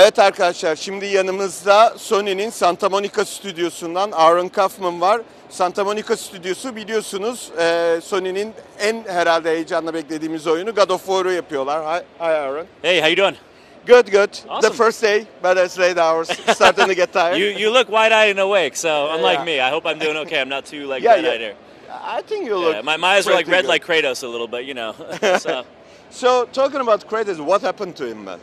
Evet arkadaşlar, şimdi yanımızda Sony'nin Santa Monica stüdyosundan Aaron Kaufmann var. Santa Monica stüdyosu biliyorsunuz Sony'nin en herhalde heyecanla beklediğimiz oyunu God of War'u yapıyorlar. Hi Aaron. Hey, how you doing? Good, good. Awesome. The first day, but it's late hours, starting to get tired. You look wide-eyed and awake, so unlike me, I hope I'm doing okay. I'm not too red-eyed here. I think you look. My eyes are like red good. like Kratos a little bit, you know. So talking about Kratos, what happened to him, man?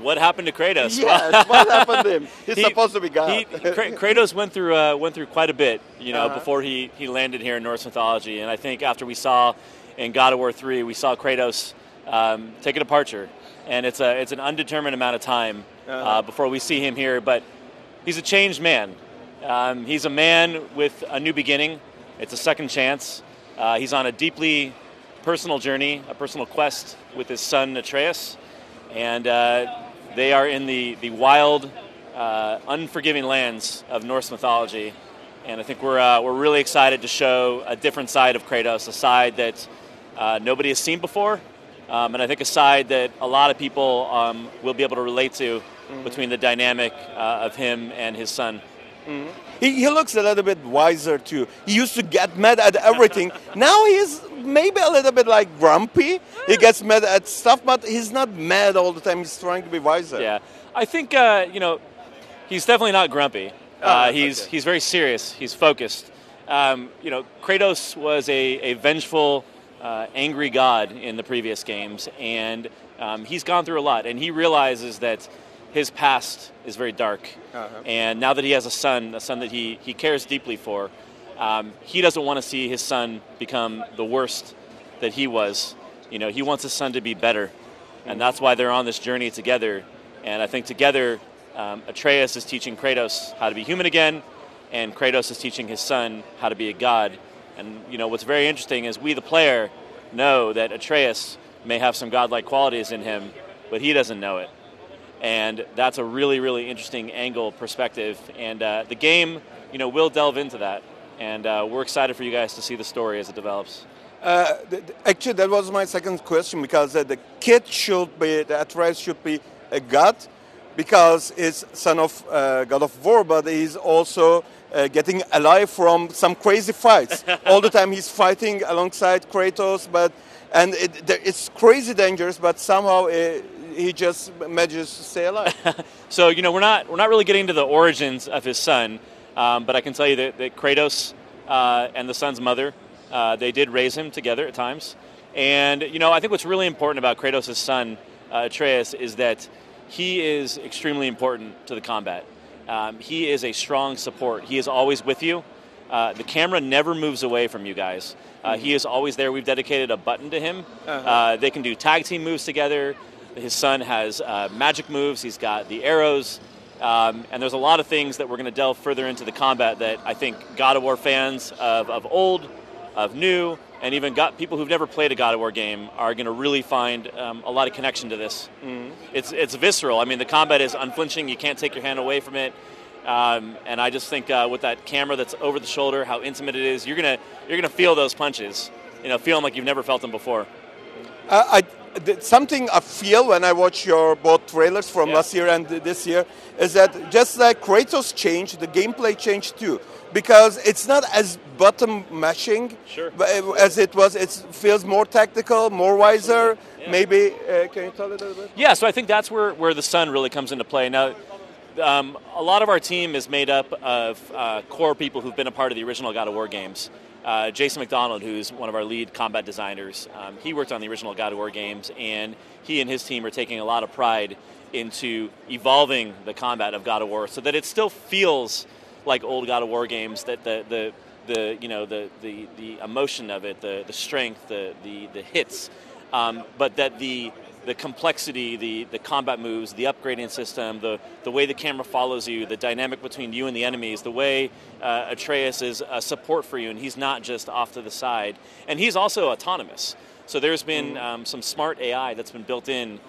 What happened to Kratos? Yes, what happened to him? He's supposed to be God. Kratos went through quite a bit, you know, before he landed here in Norse mythology. And I think after we saw in God of War 3, we saw Kratos take a departure, and it's an undetermined amount of time before we see him here. But he's a changed man. He's a man with a new beginning. It's a second chance. He's on a deeply personal journey, a personal quest with his son Atreus. And they are in the wild, unforgiving lands of Norse mythology, and I think we're really excited to show a different side of Kratos, a side that nobody has seen before, and I think a side that a lot of people will be able to relate to between the dynamic of him and his son. Mm-hmm. He looks a little bit wiser too. He used to get mad at everything. Now he's maybe a little bit like grumpy. He gets mad at stuff, but he's not mad all the time. He's trying to be wiser. Yeah, I think he's definitely not grumpy. He's very serious. He's focused. Kratos was a vengeful, angry god in the previous games, and he's gone through a lot, and he realizes that his past is very dark. And now that he has a son that he cares deeply for, he doesn't want to see his son become the worst that he was. You know, he wants his son to be better. And that's why they're on this journey together. And I think together, Atreus is teaching Kratos how to be human again, and Kratos is teaching his son how to be a god. And, you know, what's very interesting is we, the player, know that Atreus may have some godlike qualities in him, but he doesn't know it. And that's a really, really interesting angle perspective. And the game, will delve into that. And we're excited for you guys to see the story as it develops. Actually, that was my second question, because the kid the Atreus should be a god, because he's son of God of War, but he's also getting alive from some crazy fights. All the time he's fighting alongside Kratos, and it's crazy dangerous, but somehow he just manages to stay alive. So we're not really getting into the origins of his son, but I can tell you that Kratos and the son's mother, they did raise him together at times. And I think what's really important about Kratos' son Atreus is that he is extremely important to the combat. He is a strong support. He is always with you. The camera never moves away from you guys. He is always there. We've dedicated a button to him. They can do tag team moves together. His son has magic moves. He's got the arrows. And there's a lot of things that we're going to delve further into the combat that I think God of War fans of old, of new, and even people who've never played a God of War game are going to really find a lot of connection to this. It's visceral. I mean, the combat is unflinching. You can't take your hand away from it. And I just think with that camera that's over the shoulder, how intimate it is, you're gonna feel those punches. Feel them like you've never felt them before. Something I feel when I watch your both trailers from last year and this year is that just like Kratos changed, the gameplay changed too. Because it's not as button mashing as it was. It feels more tactical, more wiser. Yeah. Maybe, can you tell it a little bit? Yeah, so I think that's where the son really comes into play. Now, a lot of our team is made up of core people who've been a part of the original God of War games. Jason McDonald, who's one of our lead combat designers, he worked on the original God of War games, and he and his team are taking a lot of pride into evolving the combat of God of War so that it still feels like old God of War games, that the emotion of it, the strength, the hits, but that the complexity, the combat moves, the upgrading system, the way the camera follows you, the dynamic between you and the enemies, the way Atreus is a support for you, and he's not just off to the side. And he's also autonomous. So there's been some smart AI that's been built in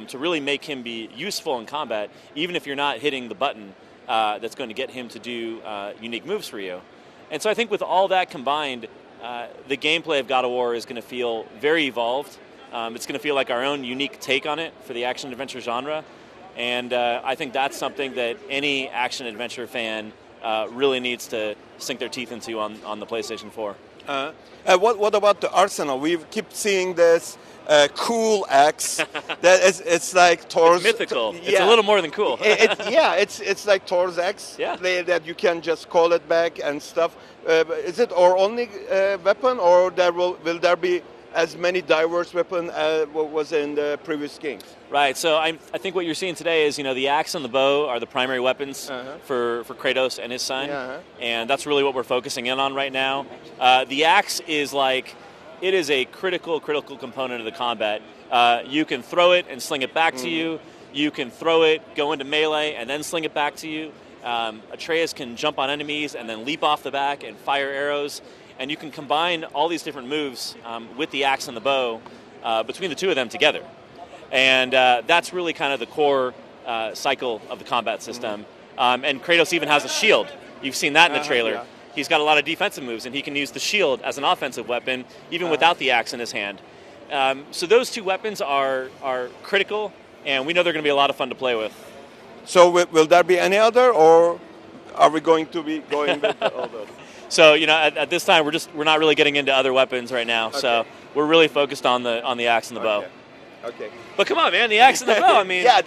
to really make him be useful in combat, even if you're not hitting the button that's going to get him to do unique moves for you. And so I think with all that combined, the gameplay of God of War is going to feel very evolved. It's going to feel like our own unique take on it for the action-adventure genre. And I think that's something that any action-adventure fan really needs to sink their teeth into on the PlayStation 4. What about the arsenal? We keep seeing this cool axe. It's like Thor's. It's mythical. It's a little more than cool. It's like Thor's axe. Yeah. That you can just call it back and stuff. Is it our only weapon, or will there be as many diverse weapons as what was in the previous games? Right. So I think what you're seeing today is, the axe and the bow are the primary weapons for Kratos and his son, and that's really what we're focusing in on right now. The axe is it is a critical component of the combat. You can throw it and sling it back to you. You can throw it, go into melee, and then sling it back to you. Atreus can jump on enemies and then leap off the back and fire arrows. And you can combine all these different moves with the axe and the bow between the two of them together. And that's really kind of the core cycle of the combat system. And Kratos even has a shield. You've seen that in the trailer. Yeah. He's got a lot of defensive moves, and he can use the shield as an offensive weapon, even without the axe in his hand. So those two weapons are critical, and we know they're going to be a lot of fun to play with. So will there be any other, or are we going to be going with all those? So at this time we're not really getting into other weapons right now. Okay. So we're really focused on the axe and the bow. Okay. But come on, man, the axe and the bow. I mean, that's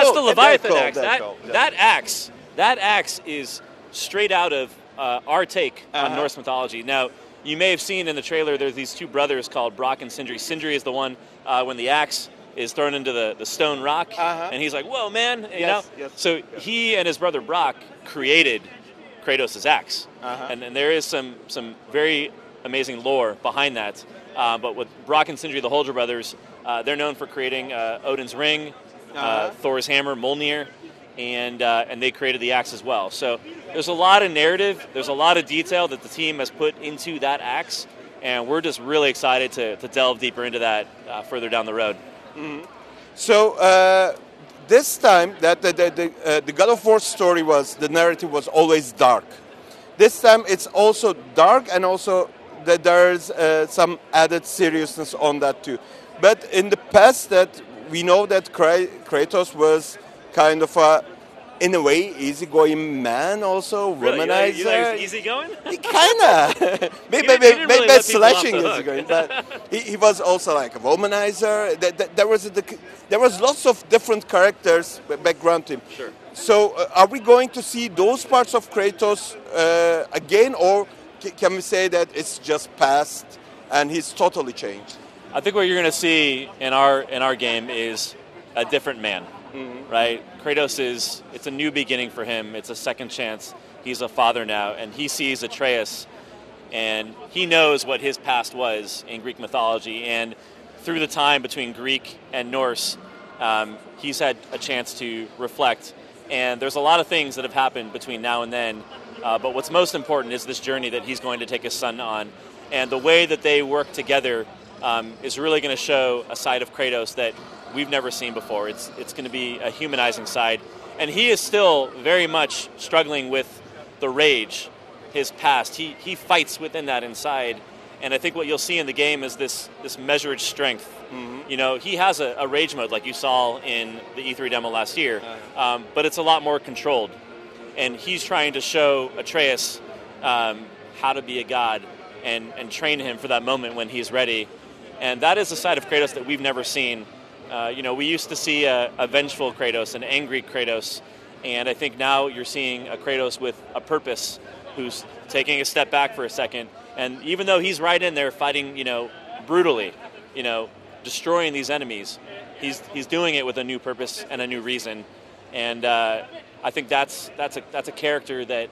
cool. The Leviathan cool. axe. That axe is straight out of our take on Norse mythology. Now, you may have seen in the trailer there's these two brothers called Brock and Sindri. Sindri is the one when the axe is thrown into the stone rock, and he's like, "Whoa, man!" You know. Yes. So he and his brother Brock created Kratos' axe, and there is some very amazing lore behind that. But with Brock and Sindri, the Holger brothers, they're known for creating Odin's ring, Thor's hammer, Mjolnir, and they created the axe as well. So there's a lot of narrative, there's a lot of detail that the team has put into that axe, and we're just really excited to delve deeper into that further down the road. Mm-hmm. So this time, that the God of War story the narrative was always dark. This time it's also dark, and also that there's some added seriousness on that too. But in the past, that we know that Kratos was kind of in a way, easygoing man, also womanizer. You thought he was easygoing? Kinda. maybe slashing easygoing, but he was also like a womanizer. There was lots of different characters background to him. Sure. So, are we going to see those parts of Kratos again, or can we say that it's just past and he's totally changed? I think what you're going to see in our game is a different man. Mm-hmm. Right? Kratos it's a new beginning for him. It's a second chance. He's a father now, and he sees Atreus, and he knows what his past was in Greek mythology. And through the time between Greek and Norse, he's had a chance to reflect. And there's a lot of things that have happened between now and then, but what's most important is this journey that he's going to take his son on. And the way that they work together is really going to show a side of Kratos that we've never seen before. It's going to be a humanizing side. And he is still very much struggling with the rage, his past. He fights within that inside. And I think what you'll see in the game is this measured strength. Mm-hmm. He has a rage mode like you saw in the E3 demo last year, but it's a lot more controlled. And he's trying to show Atreus how to be a god and train him for that moment when he's ready. And that is a side of Kratos that we've never seen. We used to see a vengeful Kratos, an angry Kratos, and I think now you're seeing a Kratos with a purpose, who's taking a step back for a second. And even though he's right in there fighting, brutally, destroying these enemies, he's doing it with a new purpose and a new reason. And I think that's a character that,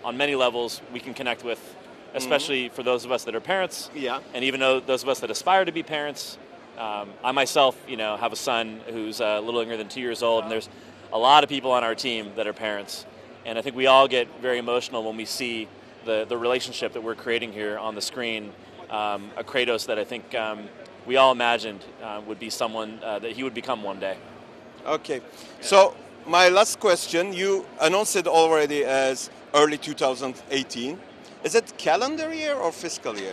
on many levels we can connect with, especially for those of us that are parents. Yeah. And even those of us that aspire to be parents. I myself, have a son who's a little younger than 2 years old, and there's a lot of people on our team that are parents. And I think we all get very emotional when we see the relationship that we're creating here on the screen. A Kratos that I think we all imagined would be someone that he would become one day. Okay. So my last question, you announced it already as early 2018. Is it calendar year or fiscal year?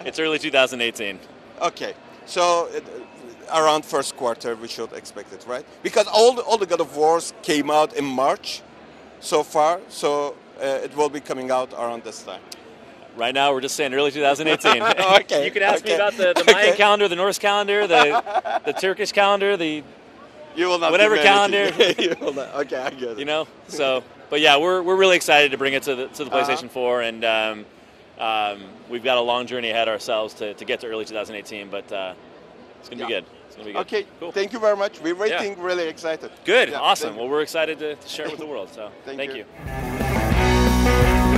It's early 2018. Okay. So around first quarter we should expect it, right? Because all the God of Wars came out in March so far, so it will be coming out around this time. Right now, we're just saying early 2018. Okay. You can ask me about the Mayan calendar, the Norse calendar, the Turkish calendar, the You will not whatever give me calendar. You will not. Okay, I get it. You know, so but yeah, we're really excited to bring it to the PlayStation 4, and we've got a long journey ahead ourselves to get to early 2018. But it's gonna be good. It's gonna be good. Okay, cool. Thank you very much. We're waiting, really excited. Good, Yeah, awesome. Well, we're excited to share it with the world. So Thank thank you. you.